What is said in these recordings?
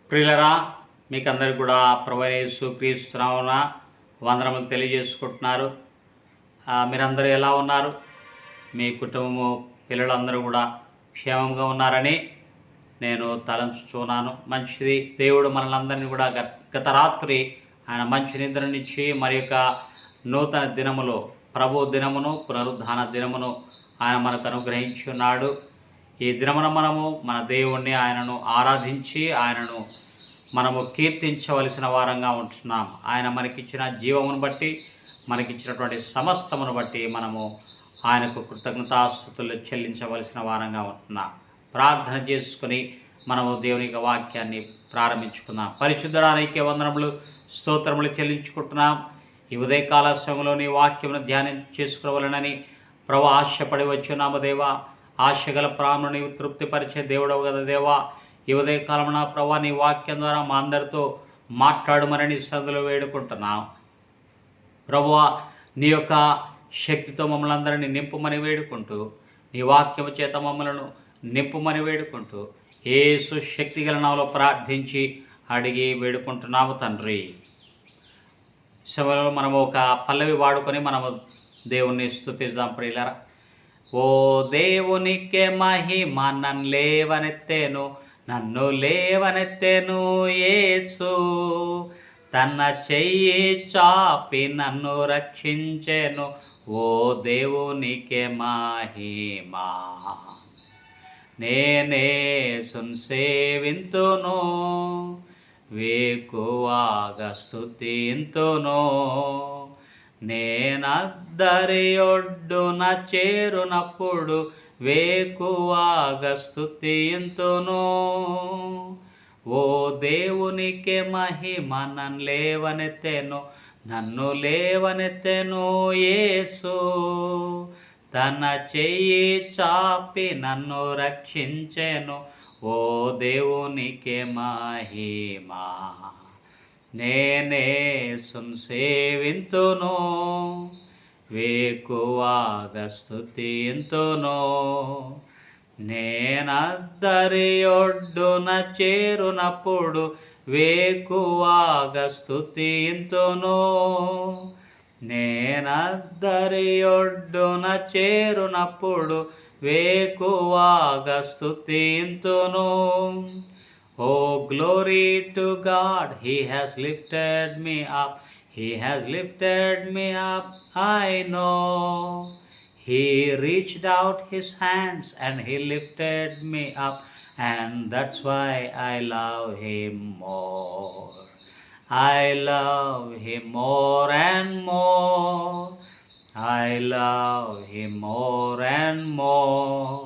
ప్రియులరా, మీకందరికి కూడా ప్రభువైన యేసుక్రీస్తు నామమున వందనములు తెలియజేసుకుంటున్నారు. మీరందరూ ఎలా ఉన్నారు? మీ కుటుంబము పిల్లలందరూ కూడా క్షేమంగా ఉన్నారని నేను తలంచుచున్నాను. మంచిది. దేవుడు మనలందరినీ కూడా గత రాత్రి ఆయన మంచి నిద్రనిచ్చి మరి యొక్క నూతన దినములో ప్రభు దినమును పునరుద్ధాన దినమును ఆయన మనకు అనుగ్రహించి ఉన్నాడు. ఈ దినమున మనము మన దేవుణ్ణి ఆయనను ఆరాధించి ఆయనను మనము కీర్తించవలసిన వారంగా ఉంటున్నాం. ఆయన మనకిచ్చిన జీవమును బట్టి మనకిచ్చినటువంటి సమస్తమును బట్టి మనము ఆయనకు కృతజ్ఞతాస్తుతులు చెల్లించవలసిన వారంగా ఉంటున్నాం. ప్రార్థన చేసుకుని మనము దేవుని యొక్క వాక్యాన్ని ప్రారంభించుకుందాం. పరిశుద్ధడానికి వందనములు స్తోత్రములు చెల్లించుకుంటున్నాం. ఈ ఉదయకాల సమయంలోని వాక్యమును ధ్యానం చేసుకోవాలనని ప్రభు ఆశపడి వచ్చున్నాము. దేవా, ఆశగల ప్రాణుని నీవు తృప్తిపరిచే దేవుడవు కదా దేవా. ఈ ఉదయకాలమున ప్రభు నీ వాక్యం ద్వారా మా అందరితో మాట్లాడమని సందులో వేడుకుంటున్నాం. ప్రభువా, నీ యొక్క శక్తితో మమ్మల్ని అందరినీ నింపుమని వేడుకుంటూ, నీ వాక్యము చేత మమ్మలను నింపుమని వేడుకుంటూ యేసు శక్తిగల నామములో ప్రార్థించి అడిగి వేడుకుంటున్నాము తండ్రి. సమయంలో మనము ఒక పల్లవి వాడుకొని మనము దేవుణ్ణి స్తుతిద్దాం ప్రియులారా. ఓ దేవునికే మహిమ, నన్ను లేవనెత్తెను యేసు, తన చెయ్యి చాపి నన్ను రక్షించెను. ఓ దేవునికే మహిమ, నేనేసును సేవింతును, వేకువగా స్తుతింతును. నేనద్దరి ఒడ్డున చేరునప్పుడు వేకువగా స్తుతింతును. ఓ దేవునికే మహిమ, నన్ను లేవనెత్తెను యేసు, తన చెయ్యి చాపి నన్ను రక్షించెను. ఓ దేవునికే మహిమ, నేనేసును సేవింతును, వేకువగా స్తుతింతును. నేనద్దరి ఒడ్డున చేరునప్పుడు వేకువగా స్తుతింతును. నేనద్దరి ఒడ్డున చేరునప్పుడు వేకువగా స్తుతింతును. Oh, glory to God, He has lifted me up, He has lifted me up, I know. He reached out His hands and He lifted me up, and that's why I love Him more. I love Him more and more. I love Him more and more.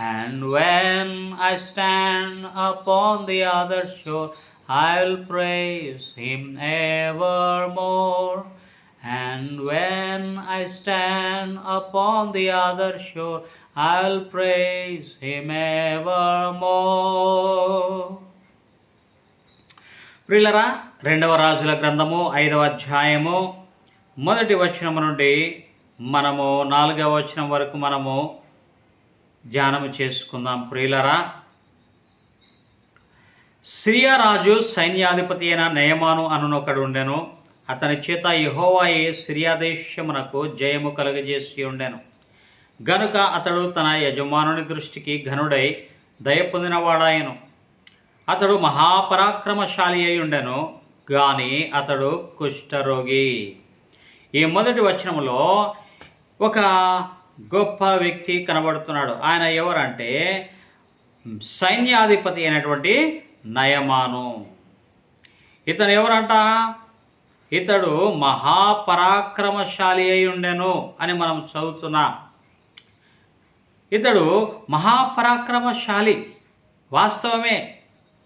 And when I stand upon the other shore, I'll praise Him evermore. And when I stand upon the other shore, I'll praise Him evermore. ప్రియులరా, 2వ రాజుల గ్రంథము 5వ అధ్యాయము 1వ వచనము నుండి మనము 4వ వచనం వరకు మనము ధ్యానము చేసుకుందాం. ప్రియులరా, సిరియా రాజు సైన్యాధిపతి అయిన నయమాను అనునొకడు ఉండెను. అతని చేత యెహోవాయే సిరియా దేశమునకు జయము కలుగజేసి ఉండెను. గనుక అతడు తన యజమానుని దృష్టికి ఘనుడై దయ పొందినవాడాయను. అతడు మహాపరాక్రమశాలి అయి ఉండెను, కానీ అతడు కుష్ఠరోగి. ఈ మొదటి వచనములో ఒక గొప్ప వ్యక్తి కనబడుతున్నాడు. ఆయన ఎవరంటే సైన్యాధిపతి అయినటువంటి నయమాను. ఇతను ఎవరంట? ఇతడు మహాపరాక్రమశాలి అయి ఉండెను అని మనం చదువుతున్నాం. ఇతడు మహాపరాక్రమశాలి వాస్తవమే,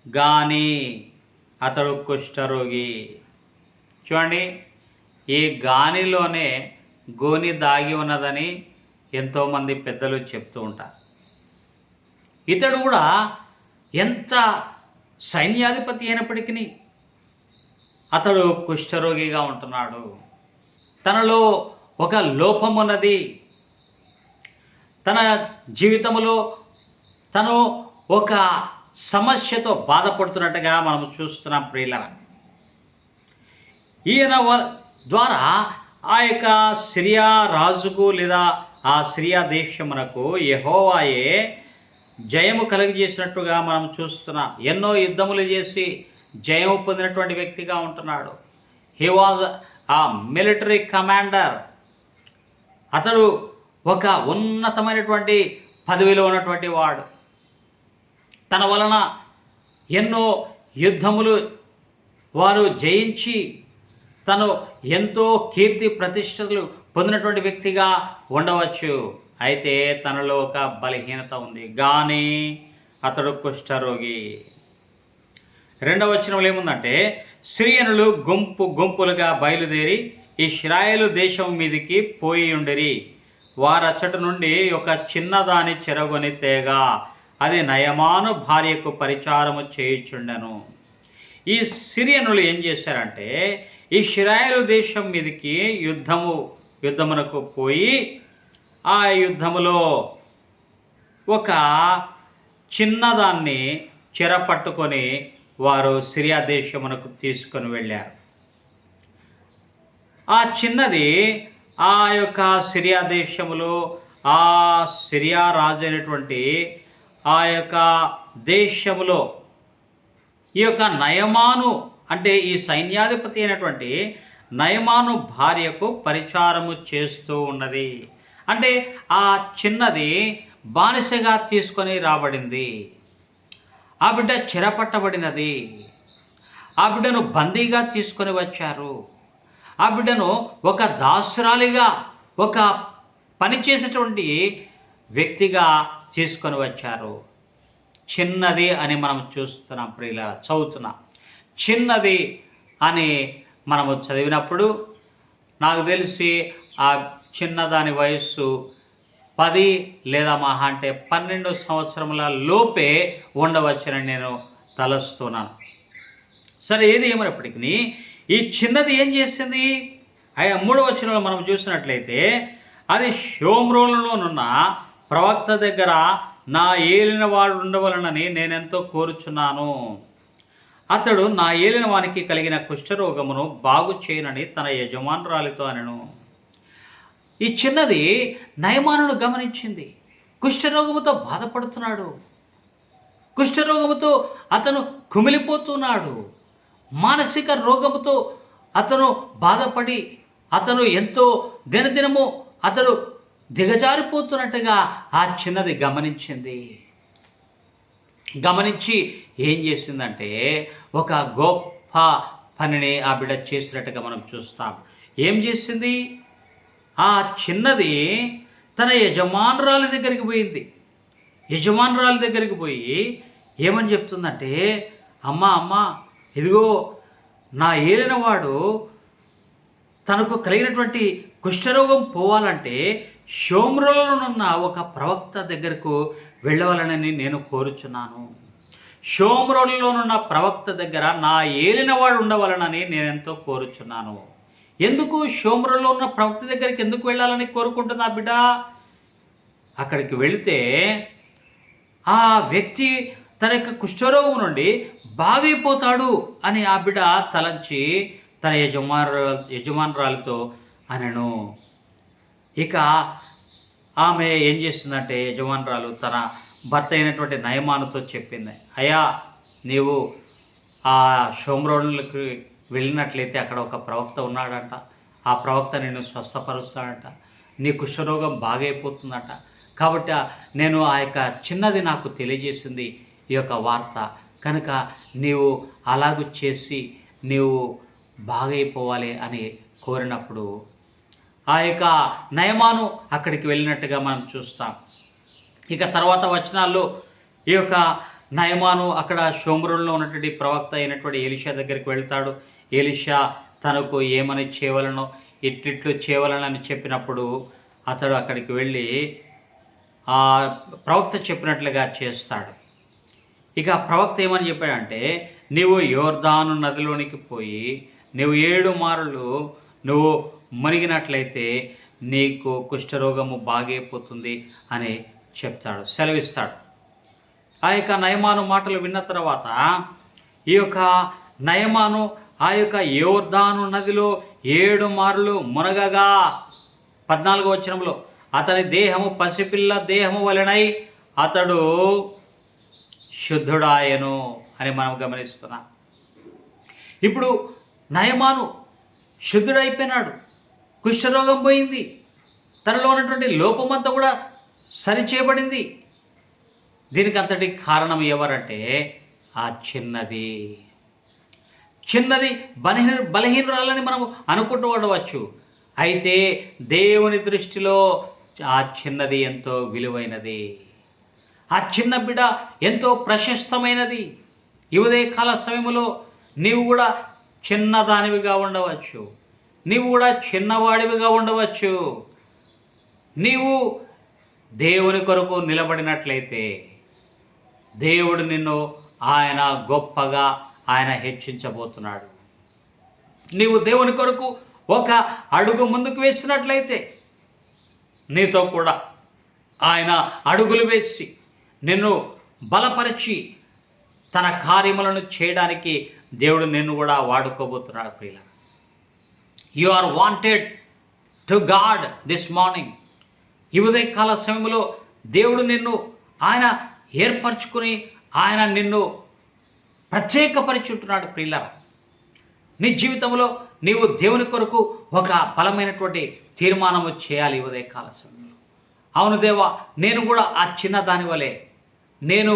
కానీ అతడు కుష్ఠరోగి. చూడండి, ఈ గానిలోనే గోని దాగి ఉన్నదని ఎంతోమంది పెద్దలు చెప్తూ ఉంటారు. ఇతడు కూడా ఎంత సైన్యాధిపతి అయినప్పటికీ అతడు కుష్ఠరోగిగా ఉంటున్నాడు. తనలో ఒక లోపం ఉన్నది. తన జీవితంలో తను ఒక సమస్యతో బాధపడుతున్నట్టుగా మనం చూస్తున్నాం ప్రియులరా. ఈయన ద్వారా ఆ యొక్క సిరియా రాజుకు లేదా ఆ సిరియా దేశమునకు యెహోవాయే జయము కలుగజేసినట్టుగా మనం చూస్తున్నాం. ఎన్నో యుద్ధములు చేసి జయము పొందినటువంటి వ్యక్తిగా ఉంటున్నాడు. హీ వాజ్ ఆ మిలిటరీ కమాండర్. అతడు ఒక ఉన్నతమైనటువంటి పదవిలో ఉన్నటువంటి వాడు. తన వలన ఎన్నో యుద్ధములు వారు జయించి తను ఎంతో కీర్తి ప్రతిష్టలు పొందినటువంటి వ్యక్తిగా ఉండవచ్చు. అయితే తనలో ఒక బలహీనత ఉంది, కానీ అతడు కుష్ఠరోగి. 2వ వచనంలో ఏముందంటే, సిరియనులు గుంపు గుంపులుగా బయలుదేరి ఇశ్రాయేలు దేశం మీదికి పోయి ఉండిరి. వారచ్చటి నుండి ఒక చిన్నదాని చెరగొని తేగా అది నయమాను భార్యకు పరిచారము చేయుచుండెను. ఈ సిరియనులు ఏం చేశారంటే ఇశ్రాయేలు దేశం మీదకి యుద్ధమునకు పోయి ఆ యుద్ధములో ఒక చిన్నదాన్ని చెరపట్టుకొని వారు సిరియా దేశమునకు తీసుకొని వెళ్ళారు. ఆ చిన్నది ఆ యొక్క సిరియా దేశములో ఆ సిరియా రాజు అయినటువంటి ఆ యొక్క దేశములో ఈ యొక్క నయమాను అంటే ఈ సైన్యాధిపతి అయినటువంటి నయమాను భార్యకు పరిచారము చేస్తూ ఉన్నది. అంటే ఆ చిన్నది బానిసగా తీసుకొని రాబడింది. ఆ బిడ్డ చెరపట్టబడినది. ఆ బిడ్డను బందీగా తీసుకొని వచ్చారు. ఆ బిడ్డను ఒక దాసురాలిగా ఒక పనిచేసేటువంటి వ్యక్తిగా తీసుకొని వచ్చారు. చిన్నది అని మనం చూస్తున్నాం ప్రియుల, చదువుతున్నాం. చిన్నది అని మనము చదివినప్పుడు నాకు తెలిసి ఆ చిన్నదాని వయస్సు 10 లేదా మహా అంటే 12 సంవత్సరముల లోపే ఉండవచ్చునని నేను తలస్తున్నాను. సరే, ఏది ఏమైనప్పటికీ ఈ చిన్నది ఏం చేసింది? 3వ వచనంలో మనం చూసినట్లయితే, అది షోమ్రోనులోనున్న ప్రవక్త దగ్గర నా ఏలిన వాడు ఉండవలనని నేనెంతో కోరుచున్నాను. అతడు నా ఏలిన వానికి కలిగిన కుష్ఠరోగమును బాగు చేయనని తన యజమానురాలితో అనెను. ఈ చిన్నది నయమానును గమనించింది. కుష్ఠరోగముతో బాధపడుతున్నాడు. కుష్ఠరోగముతో అతను కుమిలిపోతున్నాడు. మానసిక రోగముతో అతను బాధపడి అతను ఎంతో దినదినము అతడు దిగజారిపోతున్నట్టుగా ఆ చిన్నది గమనించింది. గమనించి ఏం చేసిందంటే ఒక గొప్ప పనిని ఆ బిడ్డ చేసినట్టుగా మనం చూస్తాం. ఏం చేసింది? ఆ చిన్నది తన యజమానురాలి దగ్గరికి పోయింది. యజమానురాలి దగ్గరికి పోయి ఏమని చెప్తుందంటే, అమ్మ ఇదిగో నా ఏలినవాడు తనకు కలిగినటువంటి కుష్ఠరోగం పోవాలంటే షోమ్రోనున్న ఒక ప్రవక్త దగ్గరకు వెళ్ళవలనని నేను కోరుచున్నాను. షోమ్రోనులోనున్న ప్రవక్త దగ్గర నా ఏలినవాడు ఉండవలనని నేనెంతో కోరుచున్నాను. ఎందుకు షోమ్రోనులో ఉన్న ప్రవక్త దగ్గరికి ఎందుకు వెళ్ళాలని కోరుకుంటున్నా బిడ్డ? అక్కడికి వెళితే ఆ వ్యక్తి తన యొక్క కుష్ఠరోగం నుండి బాగైపోతాడు అని ఆ బిడ్డ తలంచి తన యజమానురాలితో అనెను. ఇక ఆమె ఏం చేస్తుందంటే, యజమానురాలు తన భర్త అయినటువంటి నయమానుతో చెప్పింది, అయ్యా నీవు ఆ షోమ్రోనులకు వెళ్ళినట్లయితే అక్కడ ఒక ప్రవక్త ఉన్నాడంట. ఆ ప్రవక్త నిన్ను స్వస్థపరుస్తాడంట. నీ కుష్ఠరోగం బాగైపోతుందట. కాబట్టి నేను ఆ యొక్క చిన్నది నాకు తెలియజేసింది ఈ యొక్క వార్త. కనుక నీవు అలాగూ చేసి నీవు బాగైపోవాలి అని కోరినప్పుడు ఆ యొక్క నయమాను అక్కడికి వెళ్ళినట్టుగా మనం చూస్తాం. ఇక తర్వాత వచనాల్లో ఈ యొక్క నయమాను అక్కడ షోమ్రోనులో ఉన్నటువంటి ప్రవక్త అయినటువంటి ఎలీషా దగ్గరికి వెళ్తాడు. ఎలీషా తనకు ఏమని చేయవలనో ఇట్లిట్లు చేయవలనని చెప్పినప్పుడు అతడు అక్కడికి వెళ్ళి ఆ ప్రవక్త చెప్పినట్లుగా చేస్తాడు. ఇక ప్రవక్త ఏమని చెప్పాడంటే, నీవు యోర్దాను నదిలోనికి పోయి నువ్వు 7 మారులు నువ్వు మునిగినట్లయితే నీకు కుష్ఠరోగము బాగైపోతుంది అని చెప్తాడు, సెలవిస్తాడు. ఆ యొక్క నయమాను మాటలు విన్న తర్వాత ఈ యొక్క నయమాను ఆ యొక్క యోర్దాను నదిలో 7 మార్లు మునగగా 14వ వచనంలో అతని దేహము పసిపిల్ల దేహము వలెనై అతడు శుద్ధుడాయను అని మనం గమనిస్తున్నాం. ఇప్పుడు నయమాను శుద్ధుడైపోయినాడు, కుష్ఠరోగం పోయింది, తనలో ఉన్నటువంటి లోపమంతా కూడా సరిచేయబడింది. దీనికి అంతటి కారణం ఎవరంటే ఆ చిన్నది బలహీనురాలని మనం అనుకుంటూ ఉండవచ్చు. అయితే దేవుని దృష్టిలో ఆ చిన్నది ఎంతో విలువైనది, ఆ చిన్న బిడ్డ ఎంతో ప్రశస్తమైనది. ఈ ఉదయకాల సమయంలో నీవు కూడా చిన్నదానివిగా ఉండవచ్చు, నీవు కూడా చిన్నవాడివిగా ఉండవచ్చు. నీవు దేవుని కొరకు నిలబడినట్లయితే దేవుడు నిన్ను ఆయన గొప్పగా ఆయన హెచ్చించబోతున్నాడు. నీవు దేవుని కొరకు ఒక అడుగు ముందుకు వేసినట్లయితే నీతో కూడా ఆయన అడుగులు వేసి నిన్ను బలపరిచి తన కార్యములను చేయడానికి దేవుడు నిన్ను కూడా వాడుకోబోతున్నాడు. ప్రియుల, you are wanted to God this morning. ఈ ఉదయకాల సమయంలో దేవుడు నిన్ను ఆయన ఏర్పరచుకుని ఆయన నిన్ను ప్రత్యేకపరిచుంటున్నాడు. ప్రియులారా, నీ జీవితంలో నీవు దేవుని కొరకు ఒక బలమైనటువంటి తీర్మానము చేయాలి ఈ ఉదయకాల సమయంలో. అవును దేవా, నేను కూడా ఆ చిన్న దాని వలె నేను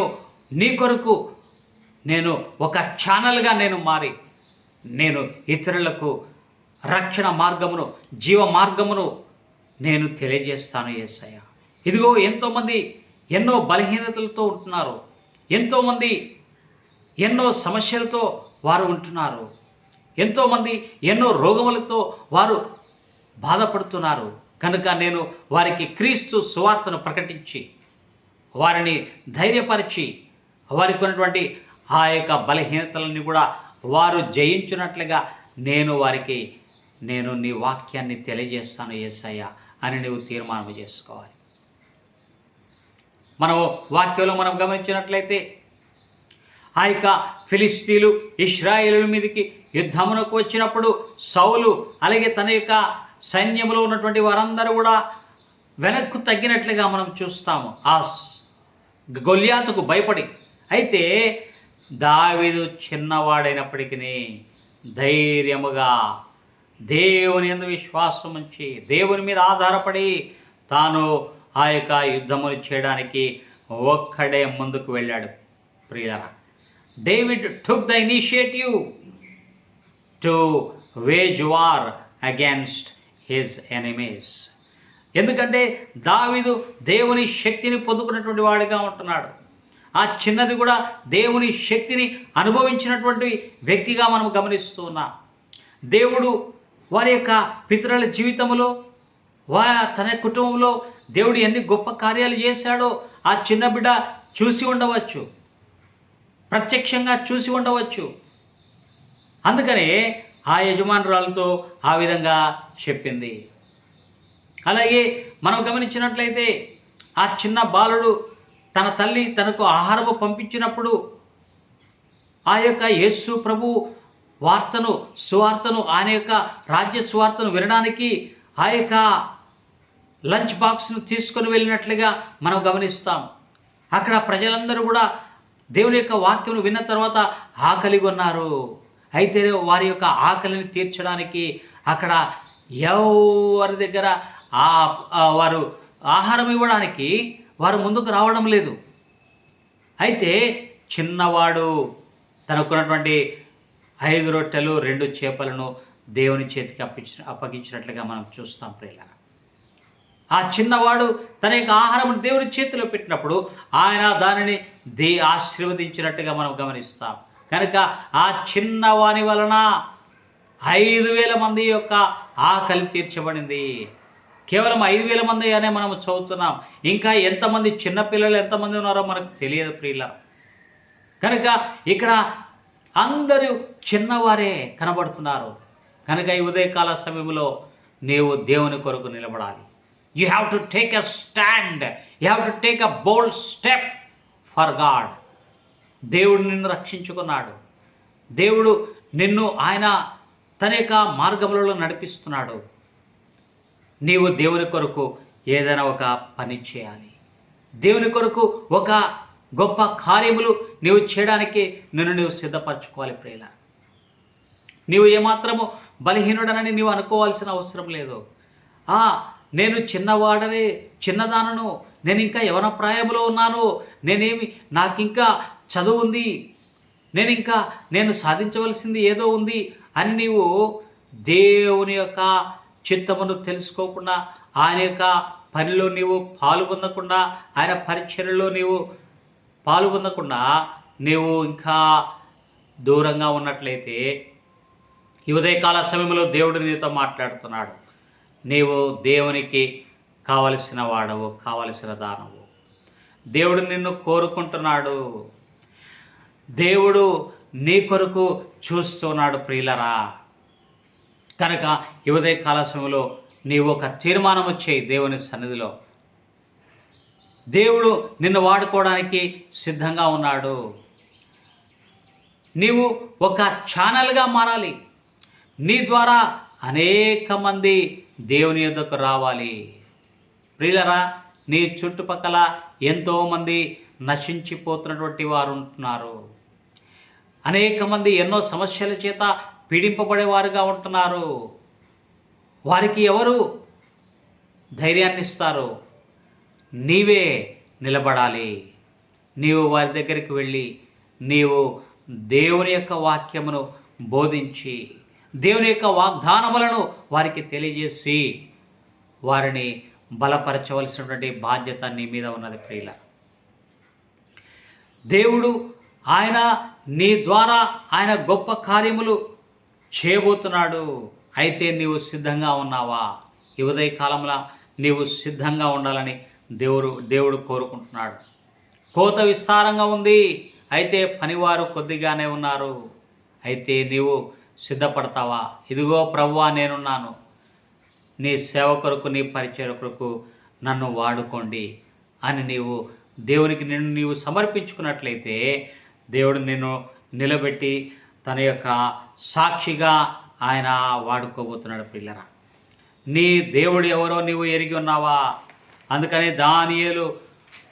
నీ కొరకు నేను ఒక ఛానల్గా నేను మారి నేను ఇతరులకు రక్షణ మార్గమును జీవ మార్గమును నేను తెలియజేస్తాను యేసయ్య. ఇదిగో ఎంతోమంది ఎన్నో బలహీనతలతో ఉంటున్నారు, ఎంతోమంది ఎన్నో సమస్యలతో వారు ఉంటున్నారు, ఎంతోమంది ఎన్నో రోగములతో వారు బాధపడుతున్నారు. కనుక నేను వారికి క్రీస్తు సువార్తను ప్రకటించి వారిని ధైర్యపరిచి వారికి ఉన్నటువంటి ఆ యొక్క బలహీనతలని కూడా వారు జయించినట్లుగా నేను నీ వాక్యాన్ని తెలియజేస్తాను యేసయ్య అని నీవు తీర్మానం చేసుకోవాలి. మనం వాక్యంలో మనం గమనించినట్లయితే ఆ యొక్క ఫిలిస్తీన్లు ఇశ్రాయేలుల మీదకి యుద్ధమునకు వచ్చినప్పుడు సౌలు అలాగే తన యొక్క సైన్యంలో ఉన్నటువంటి వారందరూ కూడా వెనక్కు తగ్గినట్లుగా మనం చూస్తాము ఆ గొల్యాతుకు భయపడి. అయితే దావీదు చిన్నవాడైనప్పటికీ ధైర్యముగా దేవుని యందు విశ్వాసం ఉంచి దేవుని మీద ఆధారపడి తాను ఆ యొక్క యుద్ధమును చేయడానికి ఒక్కడే ముందుకు వెళ్ళాడు. ప్రియులారా, David took the initiative to wage war against his enemies. ఎందుకంటే దావీదు దేవుని శక్తిని పొందుకున్నటువంటి వాడిగా ఉంటున్నాడు. ఆ చిన్నది కూడా దేవుని శక్తిని అనుభవించినటువంటి వ్యక్తిగా మనం గమనిస్తూ ఉన్నాం. దేవుడు వారి యొక్క పితరుల జీవితంలో తన కుటుంబంలో దేవుడు ఎన్ని గొప్ప కార్యాలు చేశాడో ఆ చిన్న బిడ్డ చూసి ఉండవచ్చు, ప్రత్యక్షంగా చూసి ఉండవచ్చు. అందుకనే ఆ యజమానురాలతో ఆ విధంగా చెప్పింది. అలాగే మనం గమనించినట్లయితే ఆ చిన్న బాలుడు తన తల్లి తనకు ఆహారము పంపించినప్పుడు ఆ యొక్క యేసు ప్రభు సువార్తను ఆయన యొక్క రాజ్య సువార్తను వినడానికి ఆ యొక్క లంచ్ బాక్స్ను తీసుకొని వెళ్ళినట్లుగా మనం గమనిస్తాం. అక్కడ ప్రజలందరూ కూడా దేవుని యొక్క వాక్యమును విన్న తర్వాత ఆకలిగా ఉన్నారు. అయితే వారి యొక్క ఆకలిని తీర్చడానికి అక్కడ ఎవరి దగ్గర వారు ఆహారం ఇవ్వడానికి వారు ముందుకు రావడం లేదు. అయితే చిన్నవాడు తనకున్నటువంటి 5 రొట్టెలు 2 చేపలను దేవుని చేతికి అప్పగించినట్లుగా మనం చూస్తాం. ప్రియులారా, ఆ చిన్నవాడు తన యొక్క ఆహారం దేవుని చేతిలో పెట్టినప్పుడు ఆయన దానిని ఆశీర్వదించినట్టుగా మనం గమనిస్తాం. కనుక ఆ చిన్నవాని వలన 5,000 మంది యొక్క ఆకలి తీర్చబడింది. కేవలం 5,000 మంది అనే మనం చదువుతున్నాం. ఇంకా ఎంతమంది చిన్నపిల్లలు ఎంతమంది ఉన్నారో మనకు తెలియదు ప్రియులారా. కనుక ఇక్కడ అందరూ చిన్నవారే కనబడుతున్నారు. కనుక ఈ ఉదయకాల సమయంలో నీవు దేవుని కొరకు నిలబడాలి. You have to take a stand. You have to take a bold step for God. దేవుడు నిన్ను రక్షించుకున్నాడు. దేవుడు నిన్ను ఆయన తన యొక్క మార్గములలో నడిపిస్తున్నాడు. నీవు దేవుని కొరకు ఏదైనా ఒక పని చేయాలి. దేవుని కొరకు ఒక గొప్ప కార్యములు నీవు చేయడానికి నీవు సిద్ధపరచుకోవాలి ప్రియుల. నీవు ఏమాత్రము బలహీనుడనని నీవు అనుకోవాల్సిన అవసరం లేదు. నేను చిన్నవాడనే, చిన్నదానను, నేను ఇంకా యవన ప్రాయంలో ఉన్నాను, నాకింకా చదువు ఉంది, నేను సాధించవలసింది ఏదో ఉంది అని నీవు దేవుని యొక్క చిత్తమును తెలుసుకోకుండా, ఆయన యొక్క పనిలో నీవు పాలు పొందకుండా, ఆయన పరిచర్యలో నీవు పాలు పొందకుండా నీవు ఇంకా దూరంగా ఉన్నట్లయితే ఈ ఉదయకాల సమయంలో దేవుడు నీతో మాట్లాడుతున్నాడు. నీవు దేవునికి కావలసిన వాడవు, కావలసిన దానవు. దేవుడు నిన్ను కోరుకుంటున్నాడు. దేవుడు నీ కొరకు చూస్తున్నాడు ప్రియులరా. కనుక ఈ ఉదయకాల సమయంలో నీవు ఒక తీర్మానం చేయి దేవుని సన్నిధిలో. దేవుడు నిన్ను వాడుకోవడానికి సిద్ధంగా ఉన్నాడు. నీవు ఒక ఛానల్గా మారాలి. నీ ద్వారా అనేక మంది దేవుని యొద్దకు రావాలి. ప్రియులరా, నీ చుట్టుపక్కల ఎంతోమంది నశించిపోతున్నటువంటి వారు ఉంటున్నారు. అనేక మంది ఎన్నో సమస్యల చేత పీడింపబడేవారుగా ఉంటున్నారు. వారికి ఎవరు ధైర్యాన్ని ఇస్తారు? నీవే నిలబడాలి. నీవు వారి దగ్గరికి వెళ్ళి నీవు దేవుని యొక్క వాక్యమును బోధించి, దేవుని యొక్క వాగ్దానములను వారికి తెలియజేసి వారిని బలపరచవలసినటువంటి బాధ్యత నీ మీద ఉన్నది ప్రియుల. దేవుడు ఆయన నీ ద్వారా ఆయన గొప్ప కార్యములు చేయబోతున్నాడు. అయితే నీవు సిద్ధంగా ఉన్నావా? ఈ ఉదయకాలంలో నీవు సిద్ధంగా ఉండాలని దేవుడు కోరుకుంటున్నాడు. కోత విస్తారంగా ఉంది, అయితే పనివారు కొద్దిగానే ఉన్నారు. అయితే నీవు సిద్ధపడతావా? ఇదిగో ప్రభువా, నేనున్నాను, నీ సేవ కొరకు, నీ పరిచయ కొరకు నన్ను వాడుకోండి అని నీవు దేవునికి నీవు సమర్పించుకున్నట్లయితే దేవుడు నిన్ను నిలబెట్టి తన యొక్క సాక్షిగా ఆయన వాడుకోబోతున్నాడు పిల్లరా. నీ దేవుడు ఎవరో నీవు ఎరిగి ఉన్నావా? అందుకని దానియేలు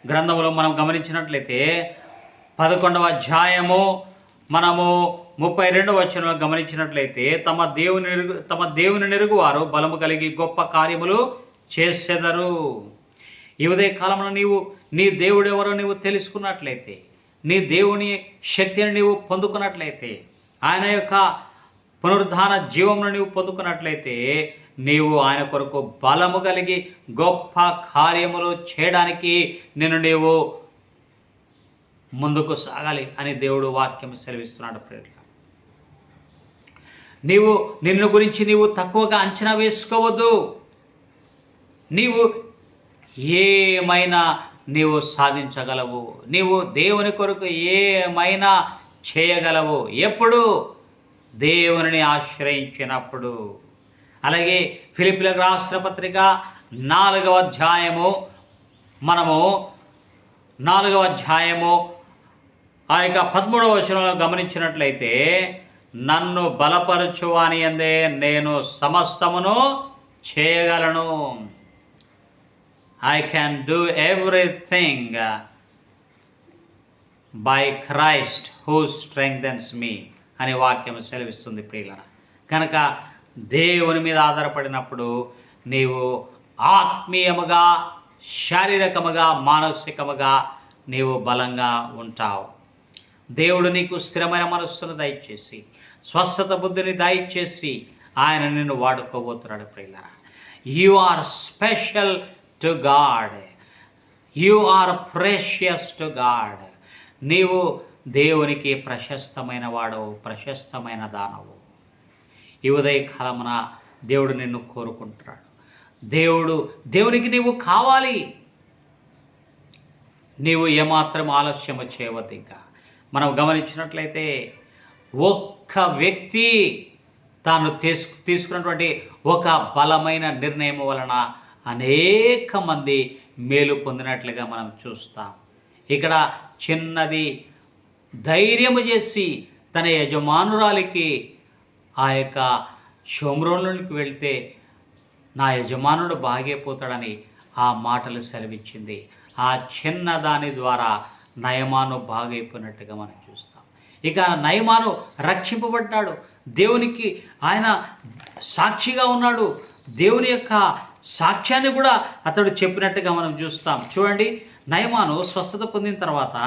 గ్రంథంలో మనం గమనించినట్లయితే 11వ అధ్యాయము మనము 32వ వచనంలో గమనించినట్లయితే తమ దేవుని నెరుగు వారు బలము కలిగి గొప్ప కార్యములు చేసెదరు. ఈ ఉదయ కాలంలో నీవు నీ దేవుడు ఎవరో నీవు తెలుసుకున్నట్లయితే, నీ దేవుని శక్తిని నీవు పొందుకున్నట్లయితే, ఆయన యొక్క పునరుద్ధాన జీవమును నీవు పొందుకున్నట్లయితే నీవు ఆయన కొరకు బలము కలిగి గొప్ప కార్యములు చేయడానికి నీవు ముందుకు సాగాలి అని దేవుడు వాక్యం సెలవిస్తున్నాడు. ప్రేరణ నిన్ను గురించి నీవు తక్కువగా అంచనా వేసుకోవద్దు. నీవు ఏమైనా నీవు సాధించగలవు. నీవు దేవుని కొరకు ఏమైనా చేయగలవు. ఎప్పుడు? దేవుని ఆశ్రయించినప్పుడు. అలాగే ఫిలిప్పీయులకు రాసిన పత్రిక 4వ అధ్యాయము మనము 4వ అధ్యాయము ఆ యొక్క 13వ వచనంలో గమనించినట్లయితే, నన్ను బలపరచువాని యందే నేను సమస్తమును చేయగలను. I can do everything by Christ who strengthens me అనే వాక్యం సెలవిస్తుంది ప్రియులారా. కనుక దేవుని మీద ఆధారపడినప్పుడు నీవు ఆత్మీయముగా, శారీరకముగా, మానసికముగా నీవు బలంగా ఉంటావు. దేవుడు నీకు స్థిరమైన మనస్సును దయచేసి, స్వస్థత బుద్ధిని దయచేసి ఆయన నిన్ను వాడుకోబోతున్నాడు ప్రియులారా. You are special to God. You are precious to God. నీవు దేవునికి ప్రశస్తమైన వాడవు, ప్రశస్తమైన దానవు. ఈ ఉదయకాలమున దేవుడు నిన్ను కోరుకుంటున్నాడు. దేవునికి నీవు కావాలి. నీవు ఏమాత్రం ఆలస్యము చేయవద్దు. ఇంకా మనం గమనించినట్లయితే ఒక్క వ్యక్తి తాను తీసుకున్నటువంటి ఒక బలమైన నిర్ణయం వలన అనేక మంది మేలు పొందినట్లుగా మనం చూస్తాం. ఇక్కడ చిన్నది ధైర్యము చేసి తన యజమానురాలికి ఆ యొక్క షోమ్రోన్లోనికి వెళ్తే నా యజమానుడు బాగైపోతాడని ఆ మాటలు సెలవిచ్చింది. ఆ చిన్న దాని ద్వారా నయమాను బాగైపోయినట్టుగా మనం చూస్తాం. ఇక నయమాను రక్షింపబడ్డాడు. దేవునికి ఆయన సాక్షిగా ఉన్నాడు. దేవుని యొక్క సాక్ష్యాన్ని కూడా అతడు చెప్పినట్టుగా మనం చూస్తాం. చూడండి, నయమాను స్వస్థత పొందిన తర్వాత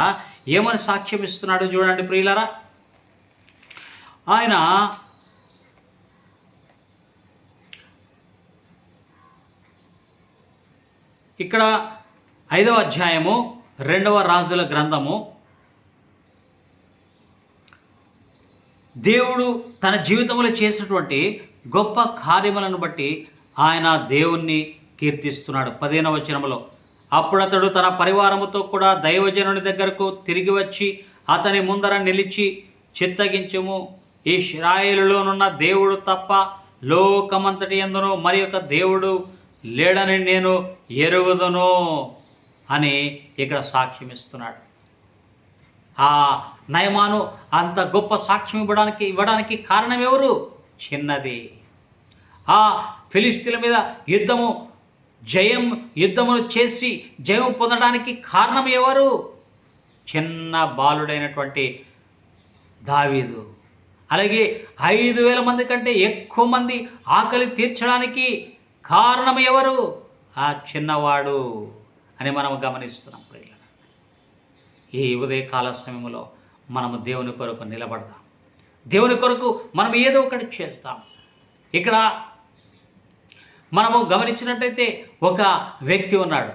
ఏమని సాక్ష్యం ఇస్తున్నాడు చూడండి ప్రియులారా. ఆయన ఇక్కడ 5వ అధ్యాయము 2వ రాజుల గ్రంథము, దేవుడు తన జీవితంలో చేసినటువంటి గొప్ప కార్యములను బట్టి ఆయన దేవుణ్ణి కీర్తిస్తున్నాడు. 15వ వచనములో, అప్పుడు అతడు తన పరివారముతో కూడా దైవజనుని దగ్గరకు తిరిగి వచ్చి అతని ముందర నిలిచి, చిత్తగించుము, ఇశ్రాయేలులోనున్న దేవుడు తప్ప లోకమంతటి యందును మరి ఒక దేవుడు లేడని నేను ఎరుగుదును అని ఇక్కడ సాక్ష్యం ఇస్తున్నాడు. ఆ నయమాను అంత గొప్ప సాక్ష్యం ఇవ్వడానికి కారణం ఎవరు? చిన్నది. ఆ ఫిలిష్తీయుల మీద యుద్ధమును చేసి జయం పొందడానికి కారణం ఎవరు? చిన్న బాలుడైనటువంటి దావీదు. అలాగే 5,000 మంది కంటే ఎక్కువ మంది ఆకలి తీర్చడానికి కారణం ఎవరు? ఆ చిన్నవాడు అని మనం గమనిస్తున్నాం. ప్రియులారా, ఈ ఉదయకాల సమయంలో మనము దేవుని కొరకు నిలబడదాం. దేవుని కొరకు మనం ఏదో ఒకటి చేస్తాం. ఇక్కడ మనము గమనించినట్టయితే ఒక వ్యక్తి ఉన్నాడు.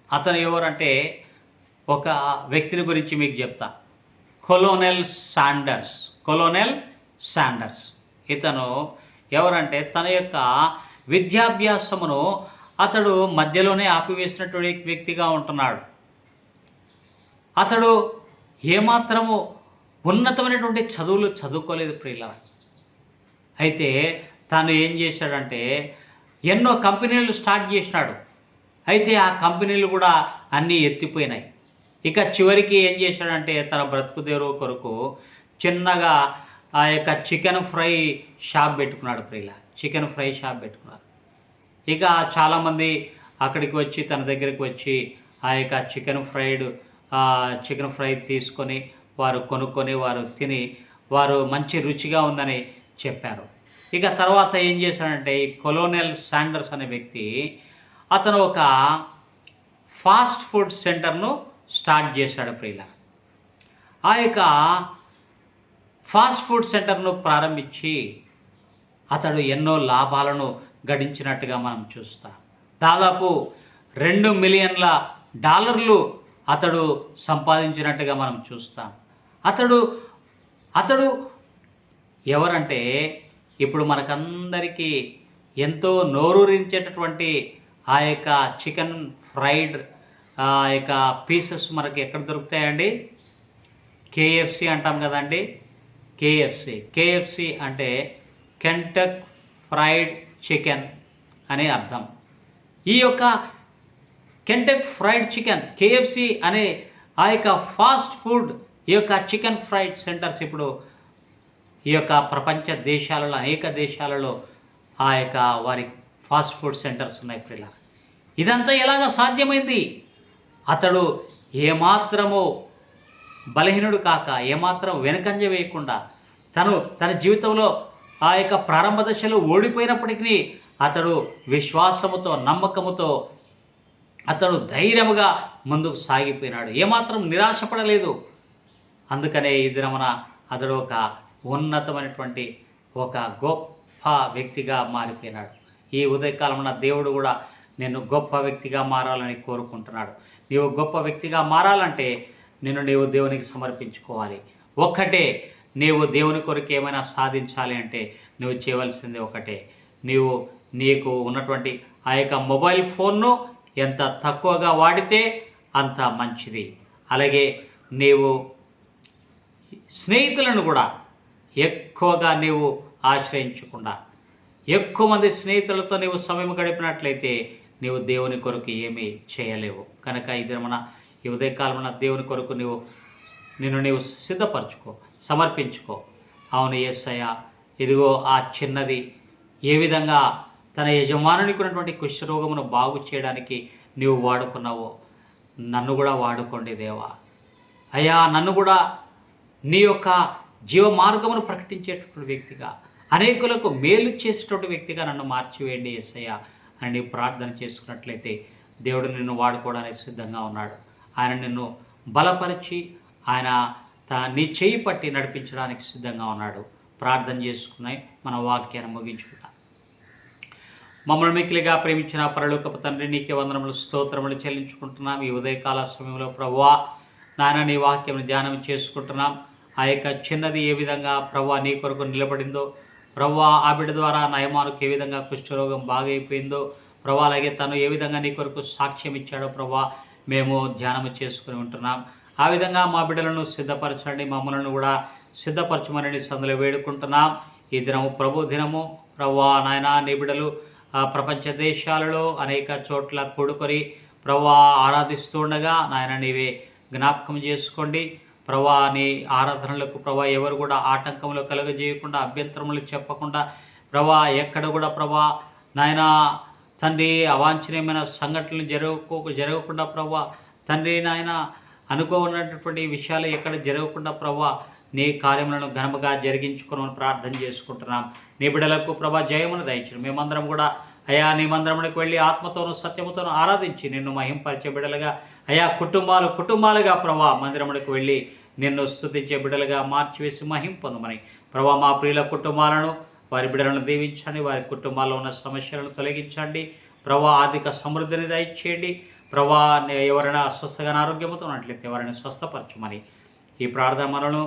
అతను ఎవరంటే, ఒక వ్యక్తిని గురించి మీకు చెప్తా. కొలోనెల్ శాండర్స్. ఇతను ఎవరంటే, తన యొక్క విద్యాభ్యాసమును అతడు మధ్యలోనే ఆపివేసినటువంటి వ్యక్తిగా ఉంటున్నాడు. అతడు ఏమాత్రము ఉన్నతమైనటువంటి చదువులు చదువుకోలేదు ప్రియులారా. అయితే తాను ఏం చేశాడంటే, ఎన్నో కంపెనీలు స్టార్ట్ చేసినాడు. అయితే ఆ కంపెనీలు కూడా అన్నీ ఎత్తిపోయినాయి. ఇక చివరికి ఏం చేశాడంటే, తన బ్రతుకుదేరు కొరకు చిన్నగా ఆ యొక్క చికెన్ ఫ్రై షాప్ పెట్టుకున్నాడు ప్రియులారా. చికెన్ ఫ్రై షాప్ పెట్టుకున్నారు. ఇక చాలామంది అక్కడికి వచ్చి, తన దగ్గరికి వచ్చి ఆ యొక్క చికెన్ ఫ్రై తీసుకొని వారు కొనుక్కొని వారు తిని వారు మంచి రుచిగా ఉందని చెప్పారు. ఇక తర్వాత ఏం చేశాడంటే, ఈ కొలోనెల్ శాండర్స్ అనే వ్యక్తి అతను ఒక ఫాస్ట్ ఫుడ్ సెంటర్ను స్టార్ట్ చేశాడు ప్రియుల. ఆ యొక్క ఫాస్ట్ ఫుడ్ సెంటర్ను ప్రారంభించి అతడు ఎన్నో లాభాలను గడించినట్టుగా మనం చూస్తాం. దాదాపు $2 మిలియన్ల అతడు సంపాదించినట్టుగా మనం చూస్తాం. అతడు ఎవరంటే, ఇప్పుడు మనకందరికీ ఎంతో నోరూరించేటటువంటి ఆ యొక్క చికెన్ ఫ్రైడ్ ఆ యొక్క పీసెస్ మనకి ఎక్కడ దొరుకుతాయండి? KFC అంటాం కదండి. KFC అంటే కెంటక్ ఫ్రైడ్ చికెన్ అనే అర్థం. ఈ యొక్క కెంటక్ ఫ్రైడ్ చికెన్, KFC అనే ఆ యొక్క ఫాస్ట్ ఫుడ్, ఈ యొక్క చికెన్ ఫ్రైడ్ సెంటర్స్ ఇప్పుడు ఈ యొక్క ప్రపంచ దేశాలలో, అనేక దేశాలలో ఆ యొక్క వారి ఫాస్ట్ ఫుడ్ సెంటర్స్ ఉన్నాయి పిల్ల. ఇదంతా ఎలాగ సాధ్యమైంది? అతడు ఏమాత్రము బలహీనుడు కాక, ఏమాత్రం వెనుకంజ వేయకుండా, తన జీవితంలో ఆ యొక్క ప్రారంభ దశలో ఓడిపోయినప్పటికీ అతడు విశ్వాసముతో, నమ్మకముతో అతడు ధైర్యముగా ముందుకు సాగిపోయినాడు. ఏమాత్రం నిరాశపడలేదు. అందుకనే ఈ దినమున అతడు ఒక ఉన్నతమైనటువంటి ఒక గొప్ప వ్యక్తిగా మారిపోయినాడు. ఈ ఉదయకాలమున దేవుడు కూడా నిన్ను గొప్ప వ్యక్తిగా మారాలని కోరుకుంటున్నాడు. నీవు గొప్ప వ్యక్తిగా మారాలంటే నీవు దేవునికి సమర్పించుకోవాలి. ఒక్కటే, నీవు దేవుని కొరకు ఏమైనా సాధించాలి అంటే నువ్వు చేయవలసింది ఒకటే, నీకు ఉన్నటువంటి ఆ యొక్క మొబైల్ ఫోన్ను ఎంత తక్కువగా వాడితే అంత మంచిది. అలాగే నీవు స్నేహితులను కూడా ఎక్కువగా నీవు ఆశ్రయించకుండా, ఎక్కువ మంది స్నేహితులతో నీవు సమయం గడిపినట్లయితే నీవు దేవుని కొరకు ఏమీ చేయలేవు. కనుక ఈ దినమున ఈ ఉదయకాలమున దేవుని కొరకు నిన్ను సిద్ధపరచుకో, సమర్పించుకో. అవును యేసయ్య, ఇదిగో ఆ చిన్నది ఏ విధంగా తన యజమానునికి ఉన్నటువంటి కుష్ఠరోగమును బాగు చేయడానికి నీవు వాడుకున్నావో నన్ను కూడా వాడుకోండి దేవా. అయ్యా, నన్ను కూడా నీ యొక్క జీవ మార్గమును ప్రకటించేటటువంటి వ్యక్తిగా, అనేకులకు మేలు చేసేటువంటి వ్యక్తిగా నన్ను మార్చివేయండి యేసయ్య అని నీవు ప్రార్థన చేసుకున్నట్లయితే దేవుడు నిన్ను వాడుకోవడానికి సిద్ధంగా ఉన్నాడు. ఆయన నిన్ను బలపరిచి ఆయన నీ చేయి పట్టి నడిపించడానికి సిద్ధంగా ఉన్నాడు. ప్రార్థన చేసుకున్నాయి మన వాక్యాన్ని ముగించుకుంటాం. మమ్మల్ని మిక్కిలిగా ప్రేమించిన పరలోకపు తండ్రి, నీకే వందనములు, స్తోత్రములు చెల్లించుకుంటున్నాం. ఈ ఉదయకాల సమయంలో ప్రభువా నాయన నీ వాక్యం ధ్యానం చేసుకుంటున్నాం. ఆ యొక్క చిన్నది ఏ విధంగా ప్రభువా నీ కొరకు నిలబడిందో, ప్రభువా ఆ బిడ్డ ద్వారా నయమానుకు ఏ విధంగా కుష్ఠరోగం బాగైపోయిందో ప్రభువా, అలాగే తను ఏ విధంగా నీ కొరకు సాక్ష్యం ఇచ్చాడో ప్రభువా మేము ధ్యానం చేసుకుని ఉంటున్నాం. ఆ విధంగా మా బిడ్డలను సిద్ధపరచండి, మమ్మల్ని కూడా సిద్ధపరచమని సందులో వేడుకుంటున్నాం. ఈ దినము ప్రభు దినము ప్రభువా నాయన, నీ బిడ్డలు ప్రపంచ దేశాలలో అనేక చోట్ల కూడుకొని ప్రభువా ఆరాధిస్తూ ఉండగా నాయన నీవే జ్ఞాపకం చేసుకోండి. ప్రభువా నీ ఆరాధనలకు ప్రభువా ఎవరు కూడా ఆటంకములు కలుగజేయకుండా, అభ్యంతరములు చెప్పకుండా ప్రభువా ఎక్కడ కూడా ప్రభువా నాయన తండ్రి అవాంఛనీయమైన సంఘటనలు జరగకుండా ప్రభువా తండ్రి నాయన అనుకోనటువంటి విషయాలు ఎక్కడ జరగకుండా ప్రభువా నీ కార్యములను ఘనముగా జరిగించుకోమని ప్రార్థన చేసుకుంటున్నాం. నీ బిడ్డలకు ప్రభా జయమును దయచేయండి. మేమందరం కూడా అయా నీ మందిరమునికి వెళ్ళి ఆత్మతోనూ సత్యముతోనూ ఆరాధించి నిన్ను మహింపరిచే బిడ్డలుగా, అయా కుటుంబాలుగా ప్రభా మందిరమునికి వెళ్ళి నిన్ను స్తుతించే బిడ్డలుగా మార్చివేసి మహింపొందమని ప్రభా మా ప్రియుల కుటుంబాలను, వారి బిడ్డలను దీవించండి. వారి కుటుంబాల్లో ఉన్న సమస్యలను తొలగించండి. ప్రభా ఆర్థిక సమృద్ధిని దయచేయండి. ప్రభా ఎవరైనా అస్వస్థగా అనారోగ్యంతో ఉన్నట్లయితే ఎవరైనా స్వస్థపరచమని ఈ ప్రార్థన మనను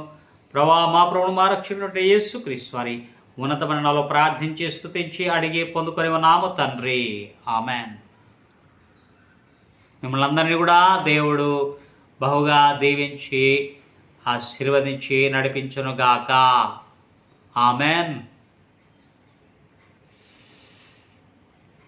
ప్రభా మా ప్రభువును మా రక్షకుడైన యేసుక్రీస్తు వారి ఉన్నతమైన నామములో ప్రార్థించి స్తుతించి అడిగి పొందుకొని ఉన్నాము తండ్రి, ఆమెన్. మిమ్మల్ని అందరినీ కూడా దేవుడు బహుగా దీవించి ఆశీర్వదించి నడిపించునుగాక. ఆమెన్.